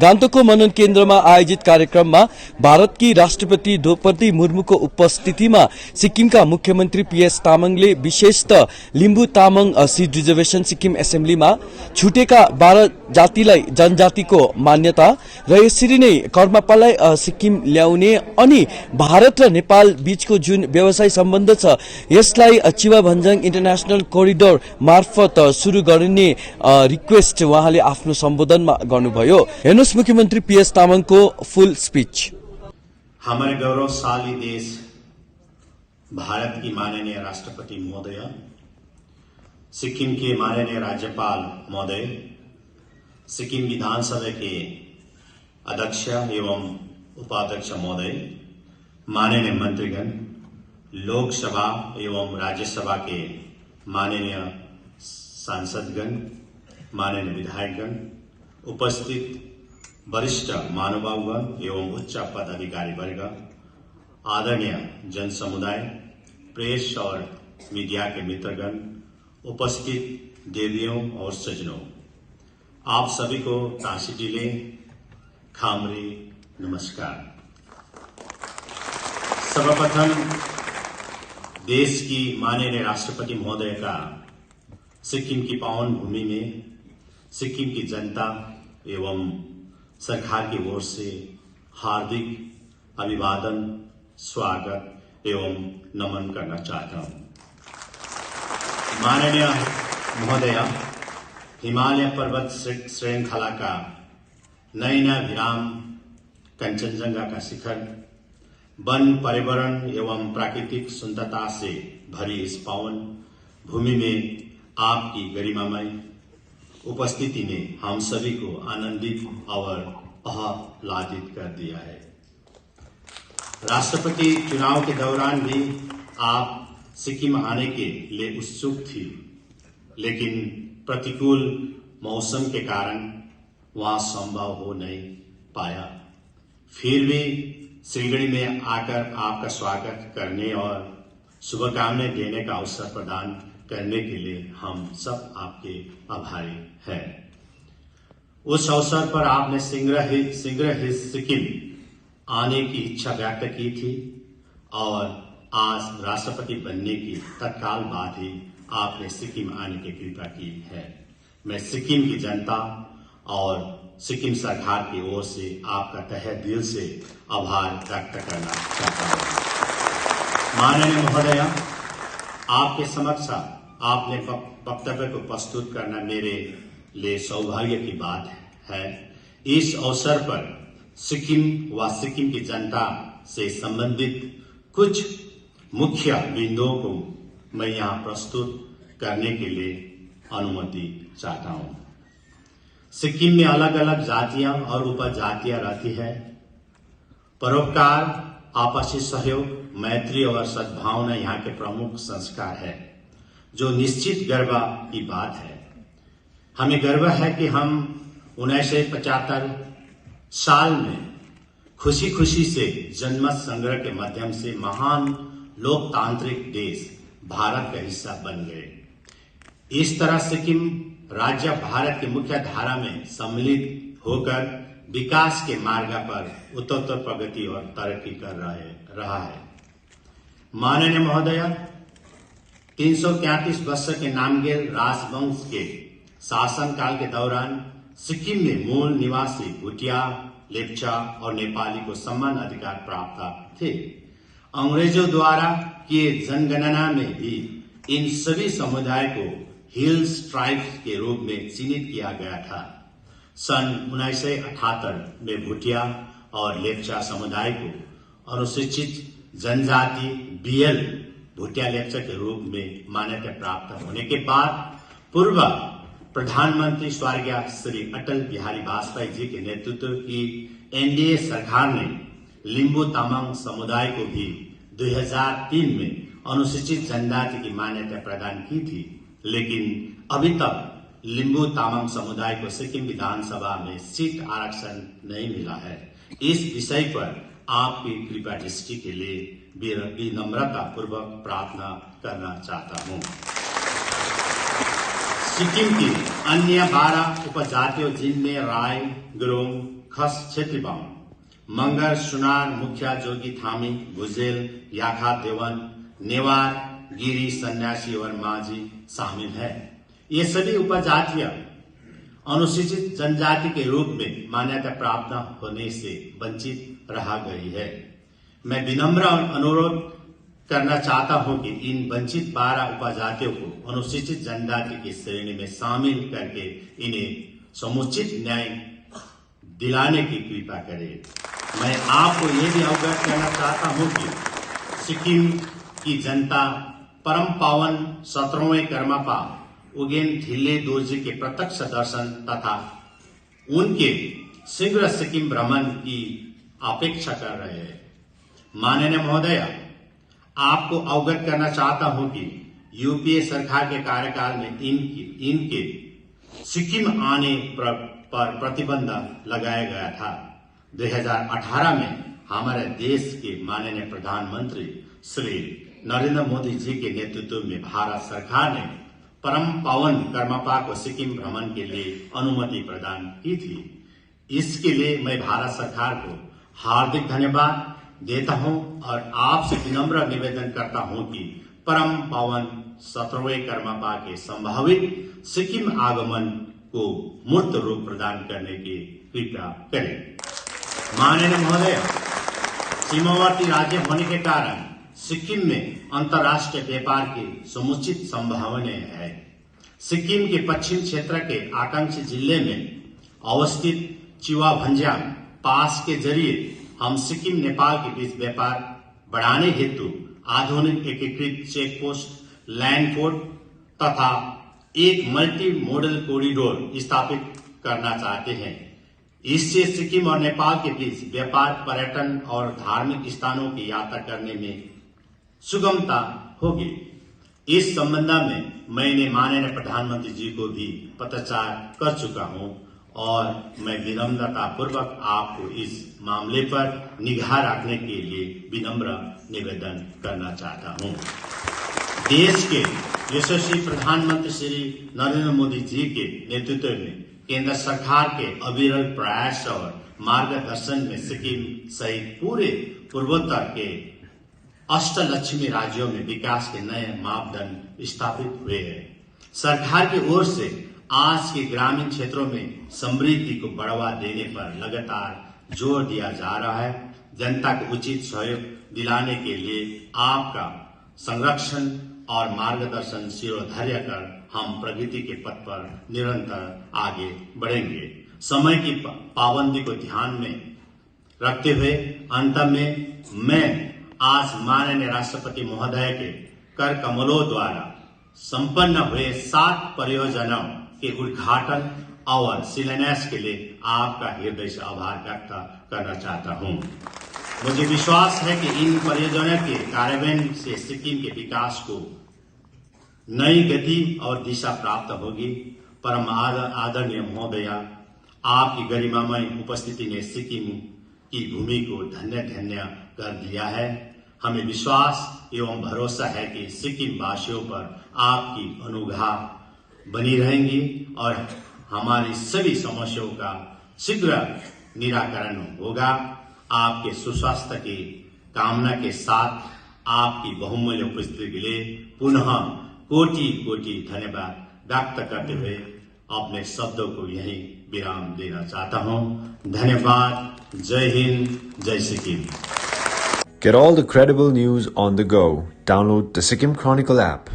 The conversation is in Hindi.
गान्तोकको मनन केन्द्रमा आयोजित कार्यक्रममा भारतकी राष्ट्रपति द्रौपदी मुर्मुको उपस्थितिमा सिक्किमका मुख्यमन्त्री पीएस तामाङले विशेषतः लिम्बू तामाङ सीट रिजर्भेशन सिक्किम एसेम्ब्लीमा छुटेका 12 जातिलाई जनजातिको मान्यता र यसरी नै कर्मापालाई सिक्किम ल्याउने अनि भारत र नेपाल बीचको जुन व्यवसाय सम्बन्ध छ यसलाई चिवा भन्ज्याङ इन्टरनेशनल कोरिडोर मार्फत शुरू गरिने रिक्वेस्ट उहाँले आफ्नो सम्बोधनमा गर्नुभयो। मुख्यमंत्री पीएस तामाङ को फुल स्पीच। हमारे गौरवशाली देश भारत की माननीय राष्ट्रपति महोदय, सिक्किम के माननीय राज्यपाल महोदय, सिक्किम विधानसभा के अध्यक्ष एवं उपाध्यक्ष महोदय, माननीय मंत्रीगण, लोकसभा एवं राज्यसभा के माननीय सांसदगण, माननीय विधायकगण, उपस्थित वरिष्ठ महानुभावगण एवं उच्च पदाधिकारी वर्ग, आदरणीय जन समुदाय, प्रेस और मीडिया के मित्रगण, उपस्थित देवियों और सज्जनों, आप सभी को ताशी जिले खामरी नमस्कार। सर्वप्रथम देश की माननीय राष्ट्रपति महोदय का सिक्किम की पावन भूमि में सिक्किम की जनता एवं सरकार की ओर से हार्दिक अभिवादन, स्वागत एवं नमन करना चाहता हूं। माननीय महोदय, हिमालय पर्वत श्रृंखला का नैना विराम कंचनजंगा का शिखर, वन पर्यावरण एवं प्राकृतिक सुंदरता से भरी इस पावन भूमि में आपकी गरिमामय उपस्थिति ने हम सभी को आनंदित और आह्लादित कर दिया है। राष्ट्रपति चुनाव के दौरान भी आप सिक्किम आने के लिए उत्सुक थी, लेकिन प्रतिकूल मौसम के कारण वहां संभव हो नहीं पाया। फिर भी सिलगड़ी में आकर आपका स्वागत करने और शुभकामनाएं देने का अवसर प्रदान करने के लिए हम सब आपके आभारी हैं। उस अवसर पर आपने शीघ्र ही सिक्किम आने की इच्छा व्यक्त की थी और आज राष्ट्रपति बनने की तत्काल बाद ही आपने सिक्किम आने की कृपा की है। मैं सिक्किम की जनता और सिक्किम सरकार की ओर से आपका तहे दिल से आभार व्यक्त करना चाहता हूं। माननीय महोदय, आपके समक्ष आपने वक्तव्य को प्रस्तुत करना मेरे लिए सौभाग्य की बात है। इस अवसर पर सिक्किम व सिक्किम की जनता से संबंधित कुछ मुख्य बिंदुओं को मैं यहां प्रस्तुत करने के लिए अनुमति चाहता हूं। सिक्किम में अलग अलग जातियां और उपजातियां रहती है। परोपकार, आपसी सहयोग, मैत्री और सद्भावना यहाँ के प्रमुख संस्कार है, जो निश्चित गर्व की बात है। हमें गर्व है कि हम 1975 साल में खुशी खुशी से जनमत संग्रह के माध्यम से महान लोकतांत्रिक देश भारत का हिस्सा बन गए। इस तरह सिक्किम राज्य भारत की मुख्य धारा में सम्मिलित होकर विकास के मार्ग पर उत्तरोत्तर प्रगति और तरक्की कर रहा है। माननीय महोदय, 333 वर्ष के नामगेल राजवंश के शासनकाल के दौरान सिक्किम में मूल निवासी भूटिया, लेप्चा और नेपाली को समान अधिकार प्राप्त थे। अंग्रेजों द्वारा किए जनगणना में भी इन सभी समुदाय को हिल्स ट्राइब्स के रूप में चिन्हित किया गया था। सन 1978 में भूटिया और लेप्चा समुदाय को अनुसूचित जनजाति बीएल भूटिया लेप्चा के रूप में मान्यता प्राप्त होने के बाद पूर्व प्रधानमंत्री स्वर्गीय श्री अटल बिहारी वाजपेयी जी के नेतृत्व की एनडीए सरकार ने लिम्बू तामाङ समुदाय को भी 2003 में अनुसूचित जनजाति की मान्यता प्रदान की थी, लेकिन अभी तक लिम्बू तामाङ समुदाय को सिक्किम विधानसभा में सीट आरक्षण नहीं मिला है। इस विषय पर आपकी कृपा दृष्टि के लिए विनम्रता पूर्वक प्रार्थना करना चाहता हूं। सिक्किम की अन्य 12 उपजातियों जिनमें राय, गुरुङ, खस छेत्री बाहुन, मंगर, सुनार, मुखिया, जोगी, थामी, भुजेल, याखा, देवन, नेवार, गिरी, सन्यासी और माझी शामिल है। ये सभी उपजातियां अनुसूचित जनजाति के रूप में मान्यता प्राप्त होने से वंचित रह गई है। मैं विनम्र अनुरोध करना चाहता हूं कि इन वंचित 12 उपजातियों को अनुसूचित जनजाति की श्रेणी में शामिल करके इन्हें समुचित न्याय दिलाने की कृपा करें। मैं आपको ये भी अवगत करना चाहता हूं कि सिक्किम की जनता परम पावन 17वें कर्मपा उगेन ढिल्ले दोर्जी के प्रत्यक्ष दर्शन तथा उनके शीघ्र सिक्किम भ्रमण की अपेक्षा कर रहे हैं। माननीय महोदय, आपको अवगत करना चाहता हूं कि यूपीए सरकार के कार्यकाल में इनके सिक्किम आने पर प्रतिबंध लगाया गया था। 2018 में हमारे देश के माननीय प्रधानमंत्री श्री नरेंद्र मोदी जी के नेतृत्व में भारत सरकार ने परम पावन कर्मपा को सिक्किम भ्रमण के लिए अनुमति प्रदान की थी। इसके लिए मैं भारत सरकार को हार्दिक धन्यवाद देता हूं और आपसे विनम्र निवेदन करता हूं कि परम पावन 17वें कर्मपा के संभावित सिक्किम आगमन को मूर्त रूप प्रदान करने की कृपा करें। माननीय महोदय, सीमावर्ती राज्य होने के कारण सिक्किम में अंतर्राष्ट्रीय व्यापार की समुचित संभावनाएं है। सिक्किम के पश्चिम क्षेत्र के आकांक्षी जिले में अवस्थित चिवा भंजांग पास के जरिए हम सिक्किम नेपाल के बीच व्यापार बढ़ाने हेतु आधुनिक एकीकृत चेक पोस्ट, लैंड पोर्ट तथा एक मल्टी मॉडल कॉरिडोर स्थापित करना चाहते हैं। इससे सिक्किम और नेपाल के बीच व्यापार, पर्यटन और धार्मिक स्थानों की यात्रा करने में सुगमता होगी। इस संबंध में मैंने माननीय प्रधानमंत्री जी को भी पत्राचार कर चुका हूं और मैं विनम्रता पूर्वक आपको इस मामले पर निगाह रखने के लिए विनम्र निवेदन करना चाहता हूं। देश के यशस्वी प्रधानमंत्री श्री नरेंद्र मोदी जी के नेतृत्व में केंद्र सरकार के अविरल प्रयास और मार्गदर्शन में सिक्किम सहित पूरे पूर्वोत्तर के अष्टलक्ष्मी राज्यों में विकास के नए मापदंड स्थापित हुए हैं। सरकार की ओर से आज के ग्रामीण क्षेत्रों में समृद्धि को बढ़ावा देने पर लगातार जोर दिया जा रहा है। जनता को उचित सहयोग दिलाने के लिए आपका संरक्षण और मार्गदर्शन शिरोधार्य कर हम प्रगति के पथ पर निरंतर आगे बढ़ेंगे। समय की पाबंदी को ध्यान में रखते हुए अंत में मैं आज माननीय राष्ट्रपति महोदय के कर कमलों द्वारा संपन्न हुए 7 परियोजनाओं के उद्घाटन और शिलान्यास के लिए आपका हृदय से आभार व्यक्त करना चाहता हूं। मुझे विश्वास है कि इन परियोजनाओं के कार्यान्वयन से सिक्किम के विकास को नई गति और दिशा प्राप्त होगी। परम आदरणीय महोदया, आपकी गरिमामय उपस्थिति ने सिक्किम की भूमि को धन्य धन्य कर दिया है। हमें विश्वास एवं भरोसा है कि सिक्किम वासियों पर आपकी अनुग्रह बनी रहेंगी और हमारी सभी समस्याओं का शीघ्र निराकरण होगा। आपके सुस्वास्थ्य की कामना के साथ आपकी बहुमूल्य उपस्थिति के लिए पुनः कोटि कोटि धन्यवाद व्यक्त करते हुए अपने शब्दों को यहीं विराम देना चाहता हूं। धन्यवाद। जय हिंद, जय Sikkim. Get all the credible news on the go. Download the Sikkim Chronicle app.